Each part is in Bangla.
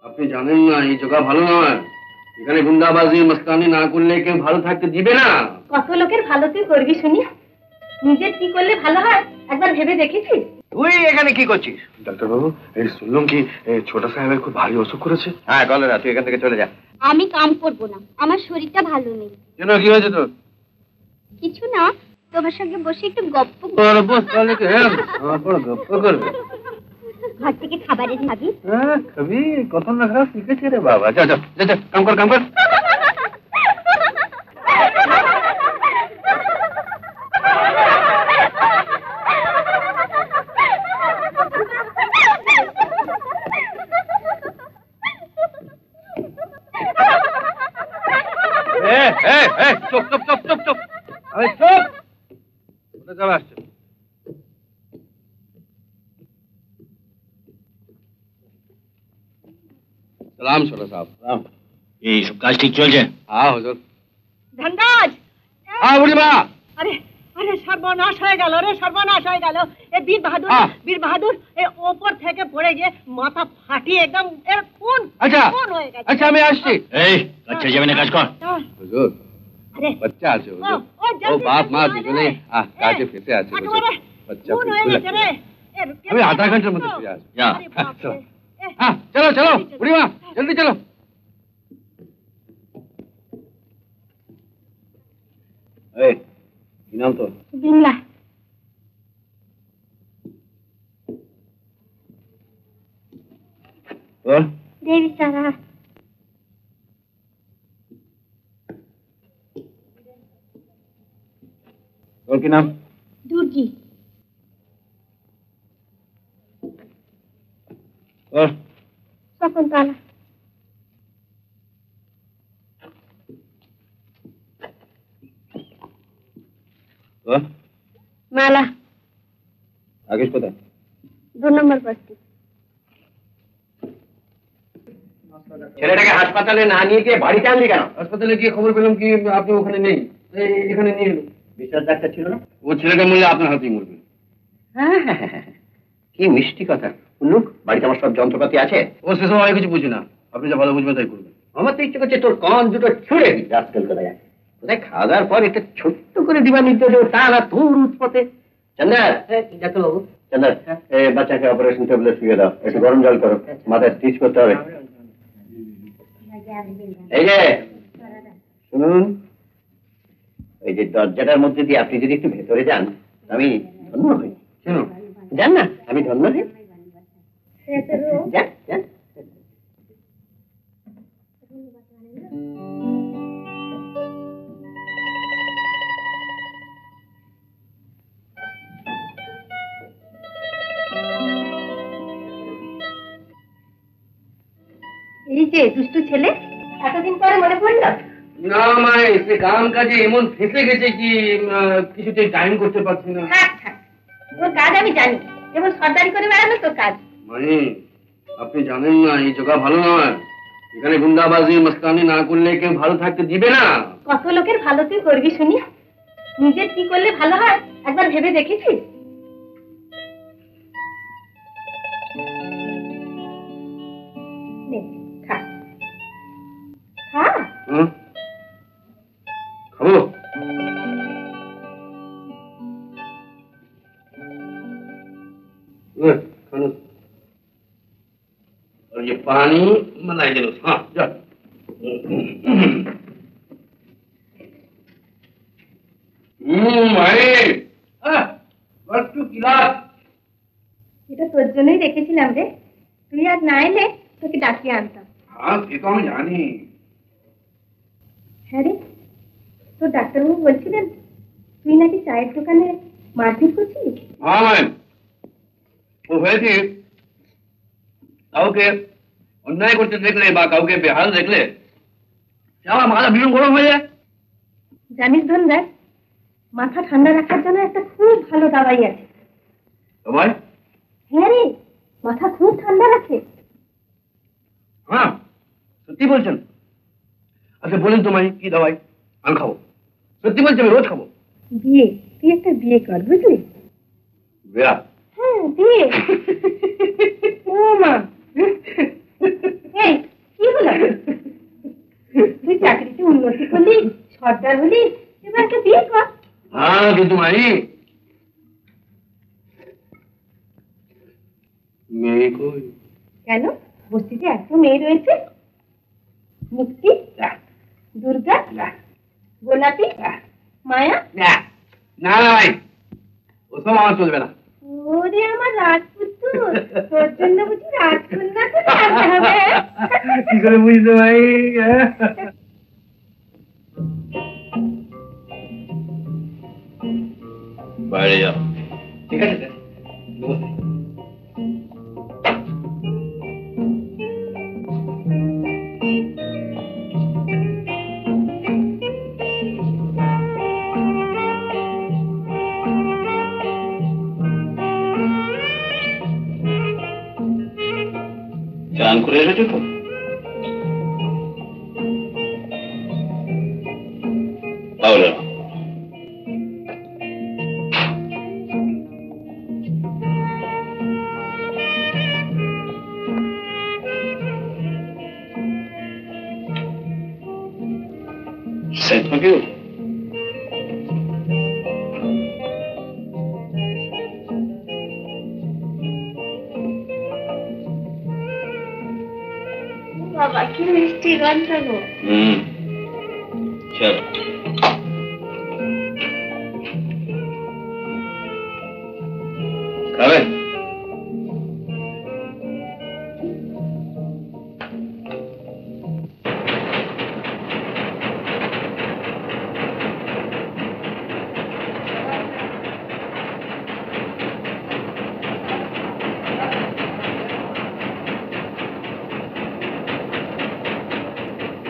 আপনি জানেন না এই জায়গা ভালো নয়। এখানে গুন্ডাবাজি মস্তানি না করলে কেউ ভালো থাকতে দিবে না। কত লোকের ভালো তুই করবি শুনি, নিজের কি করলে ভালো হয় একবার ভেবে দেখেছিস? তুই এখানে কি করছিস? ডাক্তারবাবু, এই শুনলাম কি ছোট সাহেবের খুব ভারী অসুখ করেছে। হ্যাঁ কলেরা, তুই এখান থেকে চলে যা। আমি কাম করবো না, আমার শরীরটা ভালো নেই। কেন, কি হয়েছে তোর? কিছু না, তোমার সঙ্গে বসে একটু গপ্প করবে। ঘর থেকে খাবারের খাবি? হ্যাঁ খাবি, কত না খাওয়া শিখেছে রে বাবা। যা যা যা, কাম কর কাম কর। চুপ চুপ চুপ চুপ চুপ, আরে চুপ। কোথায় যাবে আসছে? সালাম ছোট সাহেব। সালাম। এই সব কাজ ঠিক চলছে? হ্যাঁ হুজুর। ধনরাজ! হ্যাঁ বুড়িমা। আরে আরে সর্বনাশ হয়ে গেল রে, সর্বনাশ হয়ে গেল। এ বীর বাহাদুর এ ওপর থেকে পড়ে গিয়ে মাথা ফাটিয়ে একদম এর খুন হয়ে গেছে। আচ্ছা আমি আসছি। এই কাজ ছেড়ে যাবে না, কাজ কর। হুজুর, বাচ্চা আছে হুজুর, ও বাপ মা দুজনে কাজে ফেসে আছে হুজুর। বাচ্চা আমি আধা ঘন্টার মধ্যে ফিরে আসবো। হ্যাঁ চলো চলো বুড়িমা, জলদি চলো। এই কি নাম তো? বিমলা। দেবী সারা। তোর কি নাম? দুর্গি। শকুন্তলা। মালা। আগেশ কোথায়? 2 নম্বর বস্তি। ছেলেটাকে হাসপাতালে না নিয়ে গিয়ে বাড়িতে আনলি কেন? হাসপাতালে গিয়ে খবর পেলাম কি আপনি ওখানে নেই, এখানে নিয়ে এলো। বিশ্বাস ডাক্তার ছিল না? ও ছেলেটা মরলে আপনার হাতেই মরবে। হ্যাঁ হ্যাঁ হ্যাঁ, কি মিষ্টি কথা। উল্লুক, বাড়িতে আমার সব যন্ত্রপাতি আছে। ও সেসব আমি কিছু বুঝি না, আপনি যা ভালো বুঝবেন তাই করবেন। আমার তো ইচ্ছে করছে তোর কান দুটো ছুঁড়ে দিই। রাস্কেল কোথায় যায়, কোথায় খাওয়া দাওয়ার পর একটা ছোট্ট করে দিবা নির্দেশ, তা না তোর উৎপথে। চন্দার, ডাক্তারবাবু। চন্দার, বাচ্চাকে অপারেশন টেবিলে শুয়ে দাও, একটু গরম জল করো, মাথায় স্টিচ করতে হবে। এই যে শুনুন, এই যে দরজাটার মধ্যে দিয়ে আপনি যদি একটু ভেতরে যান, আমি ধন্য হই। কেন যান না, আমি ধন্য হই। যান যান। এই যে দুষ্টু ছেলে, এতদিন পরে মনে পড়লো? না মা, সে কাম কাজে এমন ফেসে গেছে কি কিছুতেই টাইম করতে পারছি না। থাক থাক, তোর কাজ আমি জানি, যেমন সর্দারি করে বেড়ানো তোর কাজ। মানে আপনি জানেন না এই জায়গা ভালো নয়। এখানে গুন্ডাবাজি মস্তানি না করলে কেউ ভালো থাকতে দিবে না। কত লোকের ভালো তুই করবি শুনি, নিজের কি করলে ভালো হয় একবার ভেবে দেখেছিস? খা খা। খাবো। खाना और ये पानी मलाई जलूस। हाँ जा। भाई बस तू गिलास। এটা তোর জন্যই রেখেছিলাম রে, তুই আর না এলে তোকে ডাকিয়ে আনতাম। हाँ ये तो मैं जानी। হ্যাঁ রে, তোর ডাক্তারবাবু বলছিলেন তুই নাকি চায়ের দোকানে মারপিট করছিস। हाँ मैं ও হয়েছে, কাউকে অন্যায় করতে দেখলে বা কাউকে বেহাল দেখলে আমার মাথা ভীষণ গরম হয়ে যায়। জানিস ধনরাজ, মাথা ঠান্ডা রাখার জন্য একটা খুব ভালো দাওয়াই আছে। তোমার? হ্যাঁ রে, মাথা খুব ঠান্ডা রাখে। হ্যাঁ সত্যি বলছেন? আচ্ছা বলেন তোমায় কি দাওয়াই, আমি খাবো। সত্যি বলছি, আমি রোজ খাবো। বিয়ে, তুই একটা বিয়ে কর বুঝলি? বিয়া? হ্যাঁ বিয়ে। ও মা, এই কি হলো তুই চাকরিতে উন্নতি করলি সর্দার হলি এবার একটা বিয়ে কর হ্যাঁ কিন্তু মাই মেয়ে কই কেন বস্তিতে এত মেয়ে রয়েছে মুক্তি দুর্গা গোলাপি মায়া না না ভাই ওসব আমার চলবে না ওরে আমার রাজপুত্র তোর জন্য বুঝি রাজকন্যা তো আনতে হবে কি করে বুঝতে ভাই বাইরে যাও। ঠিক আছে স্যার নমস্তে চান করে এসেছো তো? তাহলে না। Sent for you. বাবা কি মিষ্টি গন্ধ গো চল খাবেন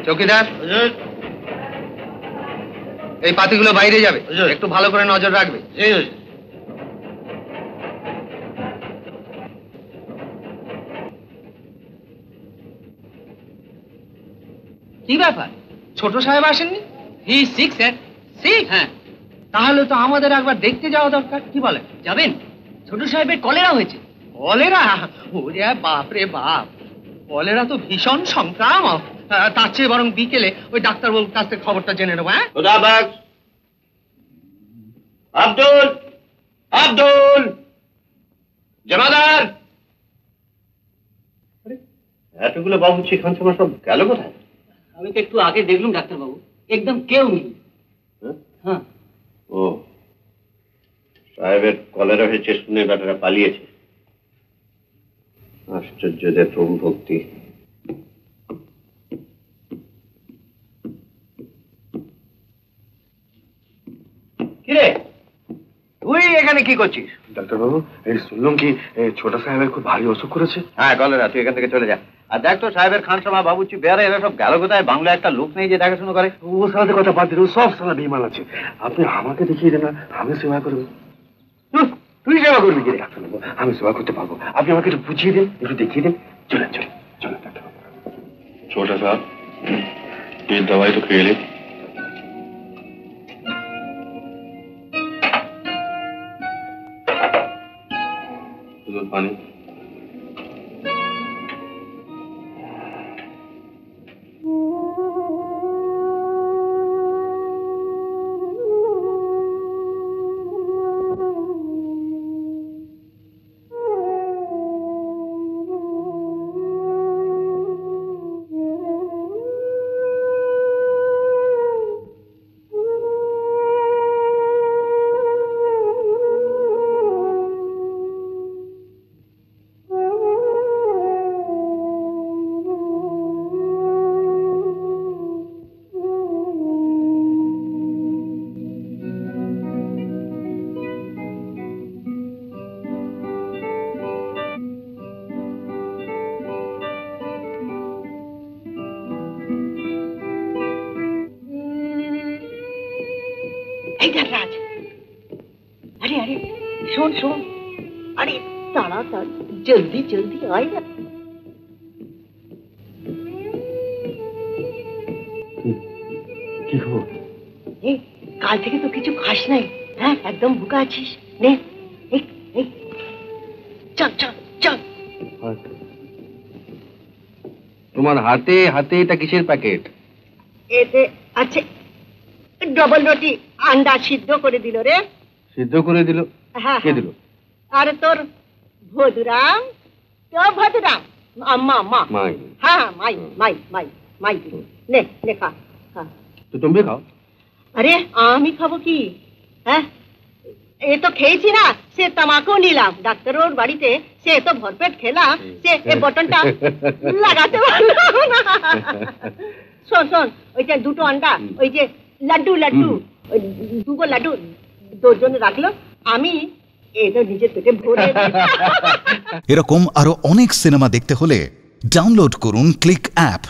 চৌকিদার এই পাতিগুলো বাইরে যাবে একটু ভালো করে নজর রাখবে কি ব্যাপার ছোট সাহেব আসেননি হি সিক স্যার সিক হ্যাঁ তাহলে তো আমাদের একবার দেখতে যাওয়া দরকার কি বলেন যাবেন ছোট সাহেবের কলেরা হয়েছে কলেরা ওরে বাপ রে বাপ কলেরা তো ভীষণ সংক্রামক তার চেয়ে বরং বিকেলে ওই ডাক্তারবাবুর কাছ থেকে খবরটা জেনে নেবো হ্যাঁ আব্দুল আব্দুল জমাদার এতগুলো বাবুচি খানসামা সব গেল কোথায় আমি তো একটু আগে দেখলুম ডাক্তারবাবু একদম কেউ নেই হ্যাঁ ও সাহেবের কলেরা হয়েছে শুনে বেটারা পালিয়েছে আশ্চর্যদের প্রম ভক্তি কিরে তুই এখানে কি করছিস ডাক্তারবাবু এই শুনলাম কি ছোট সাহেবের খুব ভারী অসুখ করেছে হ্যাঁ কলেরা তুই এখান থেকে চলে যা আর দেখ তো সাহেবের খানসামা বাবুচি বেয়ারা এরা সব গেল কোথায় বাংলা একটা লোক নেই যে দেখাশোনা করে ও সাথে কথা বাদ দিন ও সব সালা বিমান আছে আপনি আমাকে দেখিয়ে দেন না আমি সেবা করবো তুই সেবা করবি কি ডাক্তারবাবু আমি সেবা করতে পারবো আপনি আমাকে একটু বুঝিয়ে দিন একটু দেখিয়ে দিন চলেন চলেন চলেন ডাক্তারবাবু छोटा साहब ये दवाई तो खेले पानी রাজ আরে আরে শোন শোন আরে তাড়াতাড়ি জলদি জলদি আয় না কি খবর এই কাল থেকে তো কিছু খাস নাই হ্যাঁ একদম ভুকা আছিস নে এই এই চল চল চল তোমার হাতে হাতে এটা কিসের প্যাকেট? এতে আছে ডবল রুটি, আন্ডা সিদ্ধ করে দিল রে। সিদ্ধ করে দিল? হ্যাঁ কে দিল? আরে তোর ভদুরাম, তোর ভদুরাম, আম্মা আম্মা। মাই। হ্যাঁ মাই মাই মাই মাই দিল। নে নে খা খা। তো তুমি খাও। আরে আমি খাবো কি? হ্যাঁ এ তো খেয়েছি না, সে তামাকও নিলাম। ডাক্তার ওর বাড়িতে সে তো ভরপেট খেলাম, সে এই বটনটা লাগাতে পারলো না। শোন শোন, ওই যে দুটো আন্ডা, ওই যে লাড্ডু লাড্ডু, ওই দুটো লাড্ডু তোর জন্য রাখলো, আমি এটা নিজের পেটে ভরে এরকম আরো অনেক সিনেমা দেখতে হলে ডাউনলোড করুন ক্লিক অ্যাপ।